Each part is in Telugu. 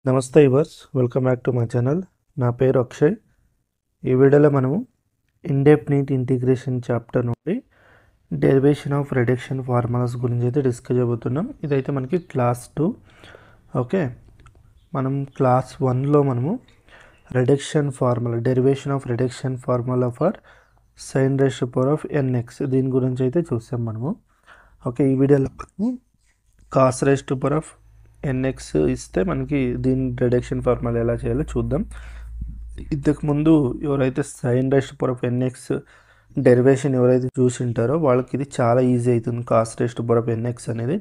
నమస్తే viewers, welcome back to my channel. నా పేరు అక్షయ్. ఈ వీడియోలో మనము ఇండెఫినిట్ ఇంటిగ్రేషన్ చాప్టర్ నుండి డెరివేషన్ ఆఫ్ రిడక్షన్ ఫార్ములాస్ గురించి అయితే డిస్కస్ చేయబోతున్నాం. ఇదైతే మనకి క్లాస్ 2. ఓకే, మనం క్లాస్ 1లో మనము reduction formula, derivation of reduction formula for sine raise power of n x, దీని గురించి అయితే చూసాం మనము. ఓకే, ఈ వీడియోలో cos రేష్ to power of n x ఇస్తే మనకి దీని రిడక్షన్ ఫార్ములా ఎలా చేయాలో చూద్దాం. ఇంతకుముందు ఎవరైతే sine raise power of n x derivation ఎవరైతే చూసి ఉంటారో వాళ్ళకి ఇది చాలా ఈజీ అవుతుంది. Cos రేష్ to power of n x అనేది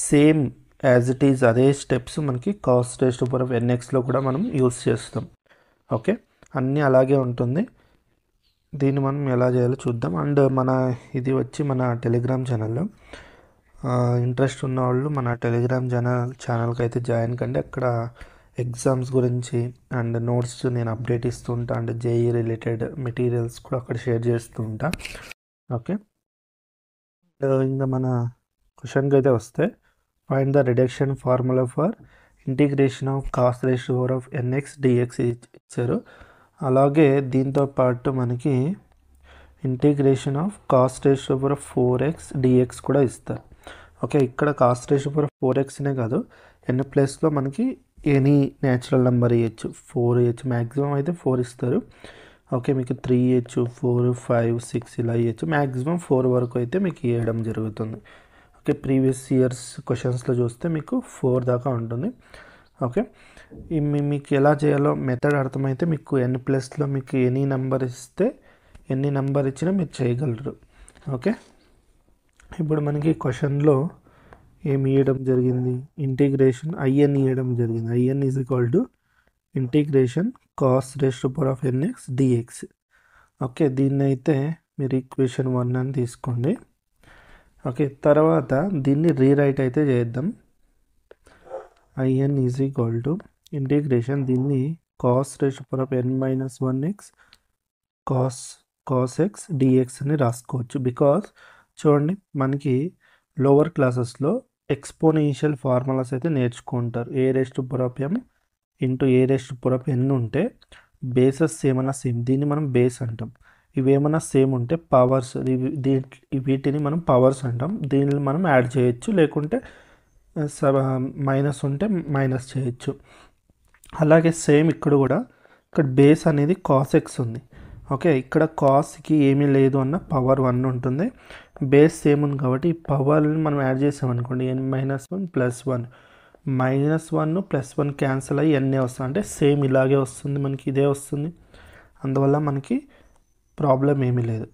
సేమ్ యాజ్ ఇట్ ఈజ్, అదే స్టెప్స్ మనకి కాస్ రేష్ టు పవర్ ఆఫ్ ఎన్ఎక్స్లో కూడా మనం యూస్ చేస్తాం. ఓకే, అన్నీ అలాగే ఉంటుంది. దీన్ని మనం ఎలా చేయాలో చూద్దాం. అండ్ ఇది వచ్చి మన టెలిగ్రామ్ ఛానల్లో ఇంట్రెస్ట్ ఉన్న వాళ్ళు మన టెలిగ్రామ్ ఛానల్కి అయితే జాయిన్ కండి. అక్కడ ఎగ్జామ్స్ గురించి అండ్ నోట్స్ నేను అప్డేట్ ఇస్తూ ఉంటా, అండ్ జేఈ రిలేటెడ్ మెటీరియల్స్ కూడా అక్కడ షేర్ చేస్తూ ఉంటా. ఓకే, ఇంకా మన క్వశ్చన్కి అయితే వస్తే, find the reduction formula for integration of cos రేష్ power of NX d x ఇచ్చారు. అలాగే దీంతో పాటు మనకి integration of cos రేష్ power of 4x d x కూడా ఇస్తారు. ఓకే, ఇక్కడ కాస్ రేష్ పవర్ ఆఫ్ 4xనే కాదు, ఎన్ ప్లేస్లో మనకి ఎనీ న్యాచురల్ నెంబర్ ఇవ్వచ్చు. 4 ఇవ్వచ్చు, మ్యాక్సిమం అయితే 4 ఇస్తారు. ఓకే, మీకు 3 ఇవ్వచ్చు, 4, 5, 6 ఇలా ఇవ్వచ్చు. మ్యాక్సిమం 4 వరకు అయితే మీకు ఇవ్వడం జరుగుతుంది. ఓకే, ప్రీవియస్ ఇయర్స్ క్వశ్చన్స్లో చూస్తే మీకు 4 దాకా ఉంటుంది. ఓకే, మీకు ఎలా చేయాలో మెథడ్ అర్థమైతే మీకు ఎన్ ప్లస్లో మీకు ఎనీ నెంబర్ ఇస్తే ఎన్ని నెంబర్ ఇచ్చినా మీరు చేయగలరు. ఓకే, ఇప్పుడు మనకి క్వశ్చన్లో ఏమి ఇవ్వడం జరిగింది, ఇంటిగ్రేషన్ ఐఎన్ ఇవ్వడం జరిగింది. I N is equal to integration cos రేష్ to power of NX D X. Okay, దీన్ని అయితే మీరు ఈక్వేషన్ 1 అని తీసుకోండి. ఓకే, తర్వాత దీన్ని రీరైట్ అయితే చేద్దాం. I N is equal to integration, దీన్ని cos రేష్ to power of N minus 1x cos X D X అని రాసుకోవచ్చు. బికాస్ చూడండి, మనకి లోవర్ క్లాసెస్లో ఎక్స్పోనెన్షియల్ ఫార్ములాస్ అయితే నేర్చుకుంటారు. A raised to power of M into A raised to power of N ఉంటే బేసెస్ ఏమన్నా సేమ్, దీన్ని మనం బేస్ అంటాం. ఇవేమన్నా సేమ్ ఉంటే పవర్స్, వీటిని మనం పవర్స్ అంటాం. దీనిని మనం యాడ్ చేయొచ్చు, లేకుంటే మైనస్ ఉంటే మైనస్ చేయొచ్చు. అలాగే సేమ్ ఇక్కడ కూడా, ఇక్కడ బేస్ అనేది కాస్ ఎక్స్ ఉంది. ఓకే, ఇక్కడ కాస్కి ఏమీ లేదు అన్న పవర్ 1 ఉంటుంది. బేస్ సేమ్ ఉంది కాబట్టి ఈ పవర్ని మనం యాడ్ చేసామనుకోండి, n మైనస్ 1 ప్లస్ 1, -1 + 1 క్యాన్సిల్ అయ్యి ఎన్నే వస్తుంది, అంటే సేమ్ ఇలాగే వస్తుంది, మనకి ఇదే వస్తుంది. అందువల్ల మనకి ప్రాబ్లం ఏమీ లేదు.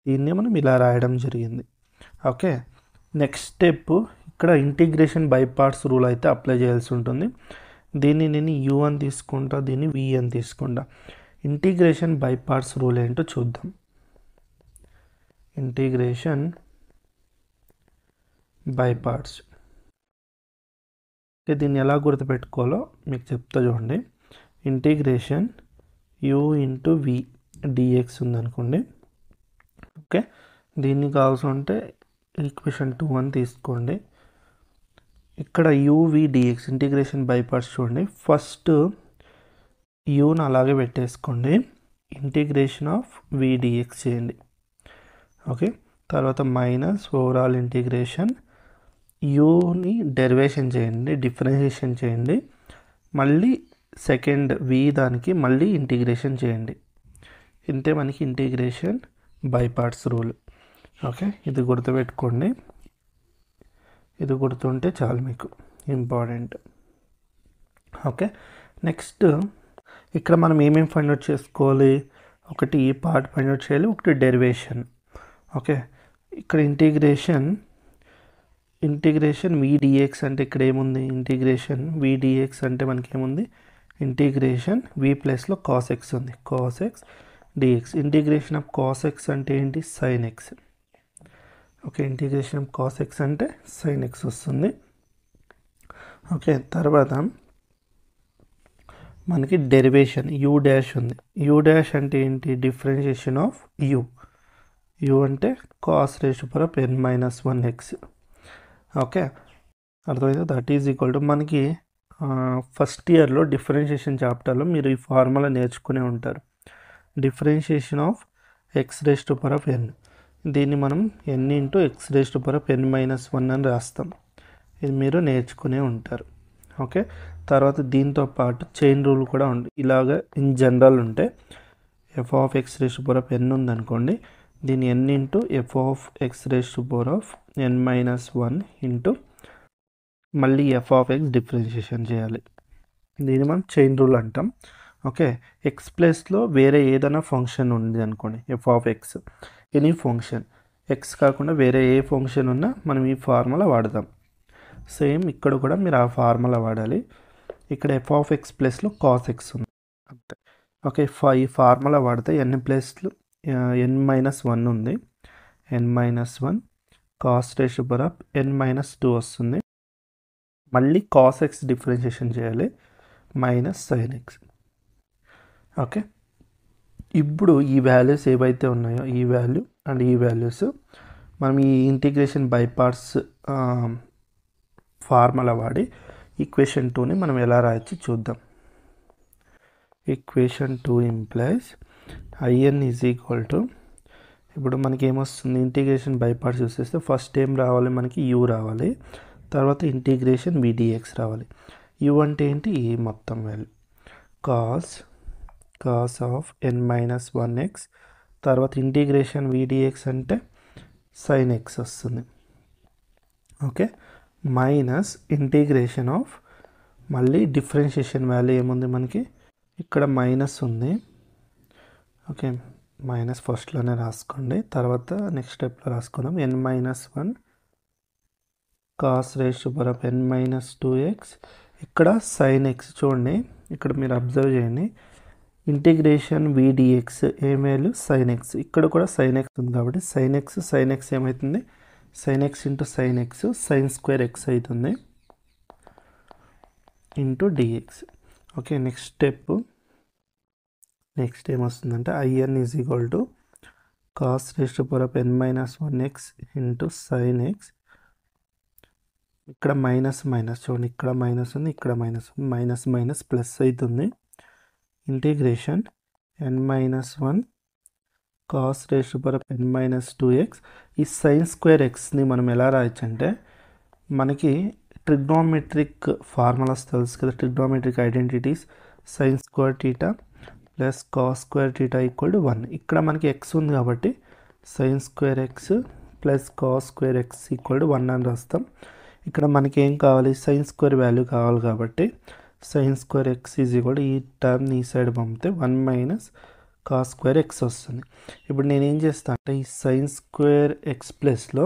దీన్ని మనం ఇలా రాయడం జరిగింది. ఓకే, నెక్స్ట్ స్టెప్, ఇక్కడ ఇంటిగ్రేషన్ బై పార్ట్స్ రూల్ అయితే అప్లై చేయాల్సి ఉంటుంది. దీన్ని నేను u అని తీసుకుంటా, దీన్ని v అని తీసుకుంటా. ఇంటిగ్రేషన్ బై పార్ట్స్ రూల్ ఏంటో చూద్దాం. ఇంటిగ్రేషన్ బై పార్ట్స్, దీన్ని ఎలా గుర్తుపెట్టుకోవాలో మీకు చెప్తా చూడండి. Integration u into v dx ఉందనుకోండి. ఓకే, దీన్ని కావాల్సి ఉంటే ఈక్వేషన్ 2 అని తీసుకోండి. ఇక్కడ uv dx integration by parts చూడండి. ఫస్ట్ యూని అలాగే పెట్టేసుకోండి, ఇంటిగ్రేషన్ ఆఫ్ v dx చేయండి. ఓకే, తర్వాత మైనస్ ఓవరాల్ ఇంటిగ్రేషన్ యూని డెరివేషన్ చేయండి, డిఫరెన్షియేషన్ చేయండి, మళ్ళీ సెకండ్ v దానికి మళ్ళీ ఇంటిగ్రేషన్ చేయండి. ఇంతే మనకి integration by parts rule. Okay, ఇది గుర్తుపెట్టుకోండి, ఇది గుర్తుంటే చాలు మీకు, ఇంపార్టెంట్. ఓకే, నెక్స్ట్ ఇక్కడ మనం ఏమేమి ఫైండ్ అవుట్ చేసుకోవాలి, ఒకటి ఈ పార్ట్ ఫైండ్ అవుట్ చేయాలి, ఒకటి డెరివేషన్. ఓకే, ఇక్కడ ఇంటిగ్రేషన్ v dx అంటే ఇక్కడ ఏముంది, ఇంటిగ్రేషన్ v dx అంటే మనకి ఏముంది, ఇంటిగ్రేషన్ v ప్లస్లో కాస్ ఎక్స్ ఉంది, cos X dx. Integration of cos X అంటే ఏంటి, sine X. Okay, integration of cos X అంటే సైన్ ఎక్స్ వస్తుంది. ఓకే, తర్వాత మనకి డెరివేషన్ u డాష్ ఉంది. u డాష్ అంటే ఏంటి, డిఫరెన్షియేషన్ ఆఫ్ u అంటే cos రేష్ to power of n minus 1x. Okay, అర్థమైందా, దట్ ఈజ్ ఈక్వల్ టు మనకి ఫస్ట్ ఇయర్లో డిఫరెన్షియేషన్ చాప్టర్లో మీరు ఈ ఫార్ములా నేర్చుకునే ఉంటారు. Differentiation of X raise to power of N, దీన్ని మనం N into X raise to power of N minus 1 అని రాస్తాం. ఇది మీరు నేర్చుకునే ఉంటారు. ఓకే, తర్వాత దీంతో పాటు చైన్ రూల్ కూడా ఉంది. ఇలాగ ఇన్ జనరల్ ఉంటే F of X raise to power of N ఉందనుకోండి, దీన్ని N into F of X raise to power of N minus 1 into మళ్ళీ ఎఫ్ ఆఫ్ ఎక్స్ డిఫరెన్షియేషన్ చేయాలి. దీన్ని మనం చైన్ రూల్ అంటాం. ఓకే, ఎక్స్ ప్లేస్లో వేరే ఏదైనా ఫంక్షన్ ఉంది అనుకోండి, F of X, any function, X కాకుండా వేరే ఏ ఫంక్షన్ ఉన్నా మనం ఈ ఫార్ములా వాడదాం. సేమ్ ఇక్కడ కూడా మీరు ఆ ఫార్ములా వాడాలి. ఇక్కడ ఎఫ్ ఆఫ్ ఎక్స్ ప్లేస్లో కాస్ ఎక్స్ ఉంది అంతే. ఓకే, ఈ ఫార్ములా వాడితే ఎన్ ప్లేస్లో ఎన్ మైనస్ 1 ఉంది, N minus 1 cos raise to power of N minus 2 వస్తుంది. మళ్ళీ కాస్ ఎక్స్ డిఫరెన్షియేషన్ చేయాలి, మైనస్ సైన్ ఎక్స్. ఓకే, ఇప్పుడు ఈ వాల్యూస్ ఏవైతే ఉన్నాయో ఈ వాల్యూ అండ్ ఈ వాల్యూస్ మనం ఈ ఇంటిగ్రేషన్ బై పార్ట్స్ ఫార్ములా వాడి ఈక్వేషన్ 2ని మనం ఎలా రాయొచ్చు చూద్దాం. Equation 2 implies I N is equal to, ఇప్పుడు మనకి ఏమొస్తుంది, ఇంటిగ్రేషన్ బై పార్ట్స్ యూస్ చేస్తే ఫస్ట్ ఏం రావాలి, మనకి యూ రావాలి, తర్వాత ఇంటిగ్రేషన్ విడిఎక్స్ రావాలి. యూ అంటే ఏంటి, ఈ మొత్తం value cos of N minus 1x, తర్వాత ఇంటిగ్రేషన్ విడిఎక్స్ అంటే సైన్ ఎక్స్ వస్తుంది. ఓకే, మైనస్ ఇంటిగ్రేషన్ ఆఫ్ మళ్ళీ డిఫరెన్షియేషన్ వాల్యూ ఏముంది మనకి, ఇక్కడ మైనస్ ఉంది. ఓకే, మైనస్ ఫస్ట్లోనే రాసుకోండి, తర్వాత నెక్స్ట్ స్టెప్లో రాసుకుందాం. N minus 1 cos raise to power of N minus 2x, ఇక్కడ సైన్ ఎక్స్. చూడండి ఇక్కడ మీరు అబ్జర్వ్ చేయండి, ఇంటిగ్రేషన్ విడిఎక్స్ ఏం వాల్యూ, సైన్ ఎక్స్. ఇక్కడ కూడా సైన్ ఎక్స్ ఉంది కాబట్టి సైన్ ఎక్స్ ఏమవుతుంది, sine X into sine X, sine square X అవుతుంది ఇంటూ డిఎక్స్. ఓకే, నెక్స్ట్ ఏమొస్తుందంటే I N is equal to cos raise to power of N minus 1x into sine X. ఇక్కడ మైనస్ చూడండి, ఇక్కడ మైనస్ ఉంది, ఇక్కడ మైనస్ ఉంది, మైనస్ ప్లస్ అవుతుంది. Integration N minus 1 cos raise to power of N minus 2x. ఈ సైన్ స్క్వేర్ ఎక్స్ని మనం ఎలా రాయొచ్చు అంటే, మనకి ట్రిగ్నోమెట్రిక్ ఫార్ములాస్ తెలుసు కదా, trigonometric identities, sine square theta plus cos square theta equal to 1. ఇక్కడ మనకి ఎక్స్ ఉంది కాబట్టి sign square X plus cos square X equal to 1 అని రాస్తాం. ఇక్కడ మనకి ఏం కావాలి, సైన్ స్క్వేర్ వాల్యూ కావాలి కాబట్టి sign square X is equal to, ఈ టర్మ్ ఈ సైడ్ పంపితే 1 మైనస్ కాస్ స్క్వేర్ ఎక్స్ వస్తుంది. ఇప్పుడు నేను ఏం చేస్తాను అంటే, ఈ సైన్ స్క్వేర్ ఎక్స్ ప్లస్లో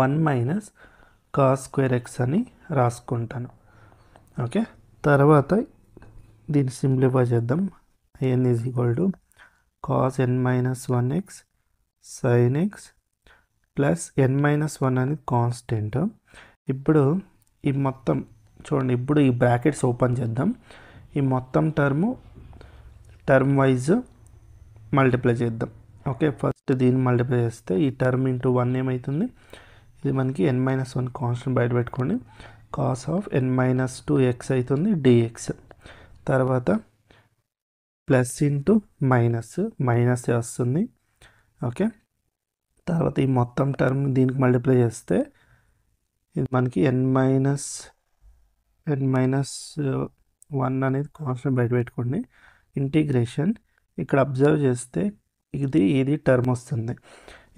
1 మైనస్ కాస్ స్క్వేర్ ఎక్స్ అని రాసుకుంటాను. ఓకే, తర్వాత దీన్ని సింప్లిఫై చేద్దాం. I N is equal to cos n minus 1x sine X plus n minus 1 అనేది కాన్స్టెంట్. ఇప్పుడు ఈ మొత్తం చూడండి, ఇప్పుడు ఈ బ్రాకెట్స్ ఓపెన్ చేద్దాం. ఈ మొత్తం టర్మ్ వైజ్ మల్టిప్లై చేద్దాం. ఓకే, ఫస్ట్ దీన్ని మల్టిప్లై చేస్తే ఈ టర్మ్ ఇంటూ 1 ఏమవుతుంది, ఇది మనకి ఎన్ మైనస్ 1 కాన్స్టెంట్ బయట పెట్టుకోండి, cos of N minus 2x అవుతుంది డిఎక్స్. తర్వాత ప్లస్ ఇంటూ మైనస్ వస్తుంది. ఓకే, తర్వాత ఈ మొత్తం టర్మ్ దీనికి మల్టిప్లై చేస్తే ఇది మనకి ఎన్ మైనస్ 1 అనేది కాన్స్టెంట్ బయట పెట్టుకోండి. ఇంటిగ్రేషన్ ఇక్కడ అబ్జర్వ్ చేస్తే ఇది టర్మ్ వస్తుంది.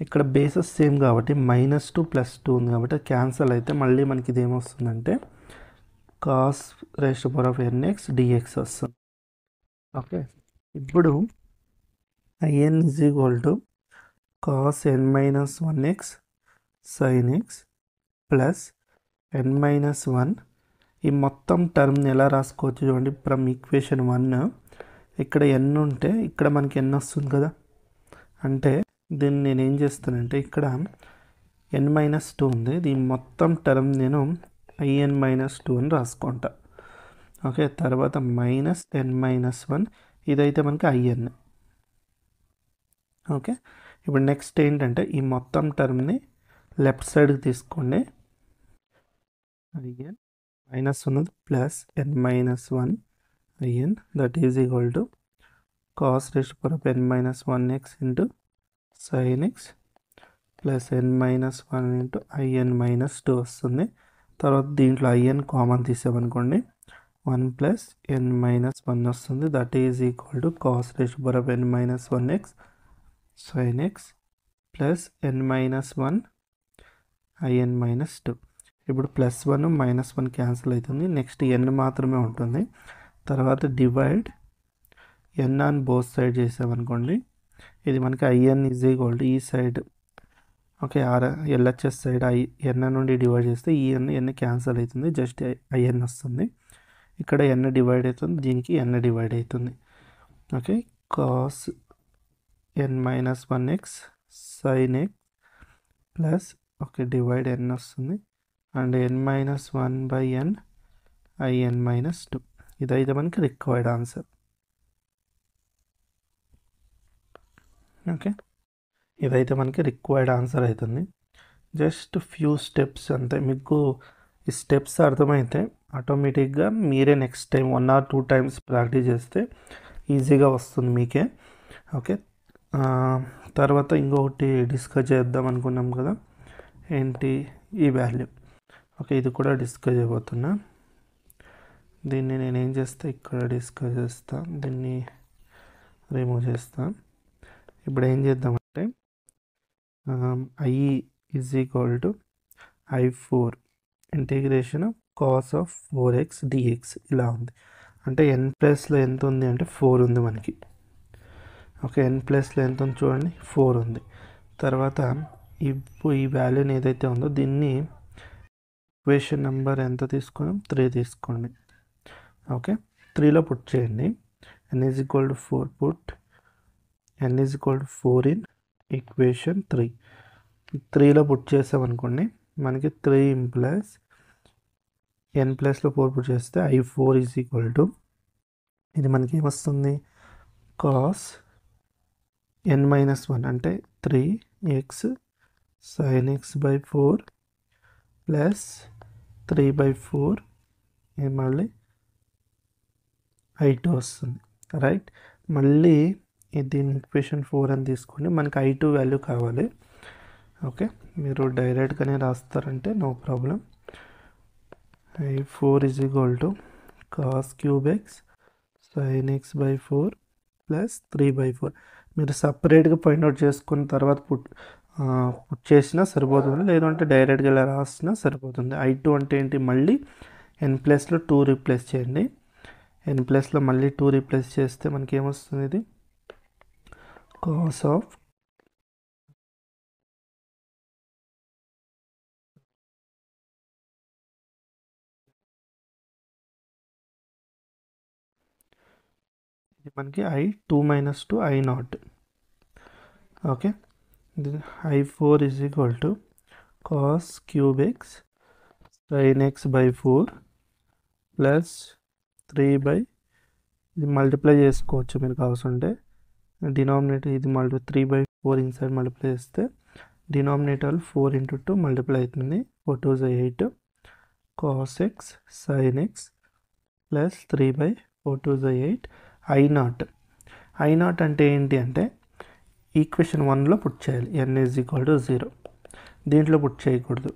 ఇక్కడ బేసెస్ సేమ్ కాబట్టి -2 +2 ఉంది కాబట్టి క్యాన్సల్ అయితే మళ్ళీ మనకి ఇది ఏమొస్తుందంటే cos raise to power of nx dx వస్తుంది. ఓకే, ఇప్పుడు I N is equal to cos n minus 1x sine X plus n minus 1. ఈ మొత్తం టర్మ్ని ఎలా రాసుకోవచ్చు చూడండి, ఫ్రమ్ ఈక్వేషన్ 1 ఇక్కడ n ఉంటే ఇక్కడ మనకి n వస్తుంది కదా, అంటే దీన్ని నేను ఏం చేస్తానంటే ఇక్కడ n-2 ఉంది, దీని మొత్తం టర్మ్ నేను in-2 అని రాసుకుంటా. ఓకే, తర్వాత మైనస్ n-1 ఇదైతే మనకి in. ఓకే, ఇప్పుడు నెక్స్ట్ ఏంటంటే ఈ మొత్తం టర్మ్ని లెఫ్ట్ సైడ్కి తీసుకోండి, in మైనస్ ఉన్నది plus n minus 1 in that is equal to cos raised to power of n minus 1x into sin x plus n minus 1 into in minus 2 వస్తుంది. తర్వాత దీంట్లో in కామన్ తీసామనుకోండి 1 ప్లస్ n మైనస్ 1 వస్తుంది. That is equal to cos raised to power of n minus 1x sin x plus n minus 1 in minus 2. ఇప్పుడు ప్లస్ 1 మైనస్ 1 క్యాన్సిల్ అవుతుంది. నెక్స్ట్ n మాత్రమే ఉంటుంది. తర్వాత divide n on both side చేసామనుకోండి ఇది మనకి in ఈజ్ ఈక్వల్ టు ఈ side okay LHS side n నుండి డివైడ్ చేస్తే ఈ n క్యాన్సిల్ అవుతుంది. జస్ట్ in వస్తుంది. ఇక్కడ n డివైడ్ అవుతుంది, దీనికి n డివైడ్ అవుతుంది. Okay cos n minus 1x sin x plus okay divide n వస్తుంది and n minus 1 by n in minus 2. ఇదైతే మనకి రిక్వైర్డ్ ఆన్సర్. ఓకే ఇదైతే మనకి రిక్వైర్డ్ ఆన్సర్ అవుతుంది. జస్ట్ ఫ్యూ స్టెప్స్ అంతే. మీకు ఈ స్టెప్స్ అర్థమైతే ఆటోమేటిక్గా మీరే next time 1 or 2 times practice చేస్తే ఈజీగా వస్తుంది మీకే. ఓకే తర్వాత ఇంకొకటి డిస్కస్ చేద్దాం అనుకున్నాం కదా, ఏంటి ఈ వాల్యూ. ఓకే ఇది కూడా డిస్కస్ చేయబోతున్నా. దీన్ని నేనేం చేస్తా, ఇక్కడ డిస్కస్ చేస్తా, దీన్ని రిమూవ్ చేస్తా. ఇప్పుడు ఏం చేద్దామంటే i is equal to i4 integration cos of 4x dx ఇలా ఉంది. అంటే n ప్లస్లో ఎంత ఉంది అంటే 4 ఉంది మనకి. ఓకే n ప్లస్లో ఎంత ఉంది చూడండి 4 ఉంది. తర్వాత ఈ వాల్యూని ఏదైతే ఉందో దీన్ని ఈక్వేషన్ నెంబర్ ఎంత తీసుకున్నాం 3 తీసుకోండి. ఓకే 3లో పుట్ చేయండి. n is equal to 4 put n is equal to 4 in equation 3. 3లో పుట్ చేసామనుకోండి మనకి 3 ఇంప్లస్ n ప్లస్లో 4 పుట్ చేస్తే i4 ఈజ్ ఈక్వల్ టు ఇది మనకి ఏమొస్తుంది కాస్ n మైనస్ 1 అంటే 3x sin x by 4 plus 3/4 ఇది మళ్ళీ i2 వస్తుంది. రైట్ మళ్ళీ దీని ఈక్వేషన్ 4 అని తీసుకోండి. మనకి i2 వాల్యూ కావాలి. ఓకే మీరు డైరెక్ట్గానే రాస్తారంటే no problem. i4 is equal to cos cube X sin x by 4 plus 3/4. మీరు సపరేట్గా పాయింట్ అవుట్ చేసుకున్న తర్వాత పుట్ చేసినా సరిపోతుంది, లేదంటే డైరెక్ట్గా ఇలా రాసినా సరిపోతుంది. i2 అంటే ఏంటి, మళ్ళీ n ప్లస్లో 2 రీప్లేస్ చేయండి. n ప్లస్లో మళ్ళీ 2 రీప్లేస్ చేస్తే మనకి ఏమొస్తుంది, ఇది కాస్ ఆఫ్ ఇది మనకి i2 minus 2 i0. Okay i4 is equal to cos cube X sin x by 4 plus 3 ఇది మల్టిప్లై చేసుకోవచ్చు మీరు కావాల్సింటే. డినామినేటర్ ఇది 3/4 ఇన్సైడ్ మల్టిప్లై చేస్తే డినామినేటర్ 4 into 2 మల్టిప్లై అవుతుంది. 4 2 8 cos X sin x plus 3/4 2 8 i0 అంటే ఏంటి అంటే ఈక్వేషన్ 1లో పుట్ చేయాలి. n is equal to 0. దీంట్లో పుట్ చేయకూడదు.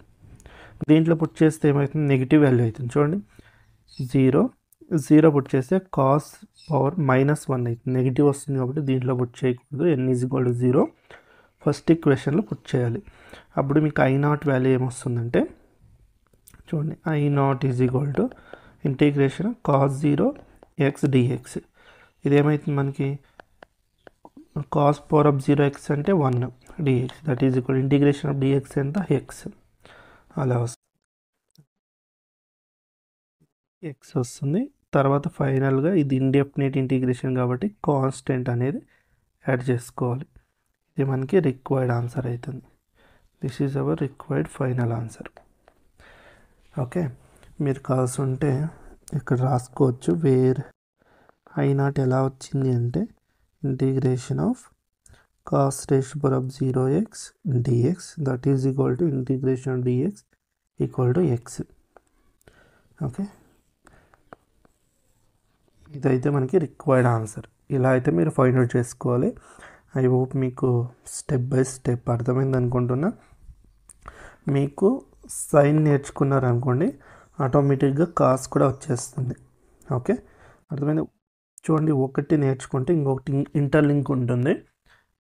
దీంట్లో పుట్ చేస్తే ఏమవుతుంది, నెగిటివ్ వాల్యూ అవుతుంది. చూడండి 0 పుట్ చేస్తే కాస్ పవర్ -1 అవుతుంది, నెగిటివ్ వస్తుంది. కాబట్టి దీంట్లో పుట్ చేయకూడదు. n is equal to 0 first ఈక్వేషన్లో పుట్ చేయాలి. అప్పుడు మీకు i0 వాల్యూ ఏమొస్తుందంటే చూడండి i0 is equal to integration cos 0 x dx. ఇదేమవుతుంది మనకి కాస్ పవర్ ఆఫ్ 0x అంటే 1 dx that is equal integration of dx ఎంత x అలా వస్తుంది, x వస్తుంది. తర్వాత ఫైనల్గా ఇది ఇండెఫినిట్ ఇంటిగ్రేషన్ కాబట్టి కాన్స్టెంట్ అనేది యాడ్ చేసుకోవాలి. ఇది మనకి రిక్వైర్డ్ ఆన్సర్ అవుతుంది. This is our required final answer. Okay మీరు కావాల్సి ఉంటే ఇక్కడ రాసుకోవచ్చు. వేర్ i0 ఎలా వచ్చింది అంటే integration of cos రేష్ power of 0x dx that is equal to integration of dx equal to x. Okay, ఇదైతే మనకి రిక్వైర్డ్ ఆన్సర్. ఇలా అయితే మీరు ఫైండ్ అవుట్ చేసుకోవాలి. ఐ హోప్ మీకు స్టెప్ బై స్టెప్ అర్థమైంది అనుకుంటున్నా. మీకు సైన్ నేర్చుకున్నారనుకోండి, ఆటోమేటిక్గా కాస్ కూడా వచ్చేస్తుంది. ఓకే, అర్థమైంది. చూడండి, ఒకటి నేర్చుకుంటే ఇంకొకటి ఇంటర్లింక్ ఉంటుంది.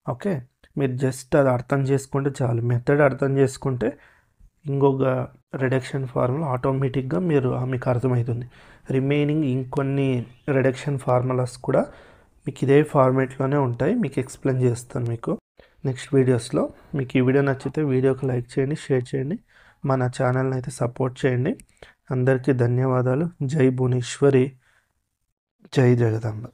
ఓకే, మీరు జస్ట్ అది అర్థం చేసుకుంటే చాలు, మెథడ్ అర్థం చేసుకుంటే ఇంకొక రిడక్షన్ ఫార్ములా ఆటోమేటిక్గా మీకు అర్థమవుతుంది. రిమైనింగ్ ఇంకొన్ని రిడక్షన్ ఫార్ములాస్ కూడా మీకు ఇదే ఫార్మేట్లోనే ఉంటాయి. మీకు ఎక్స్ప్లెయిన్ చేస్తాను మీకు నెక్స్ట్ వీడియోస్లో. మీకు ఈ వీడియో నచ్చితే వీడియోకి లైక్ చేయండి, షేర్ చేయండి, మన ఛానల్ని అయితే సపోర్ట్ చేయండి. అందరికీ ధన్యవాదాలు. జై భువనేశ్వరి, జై జగదాంబ.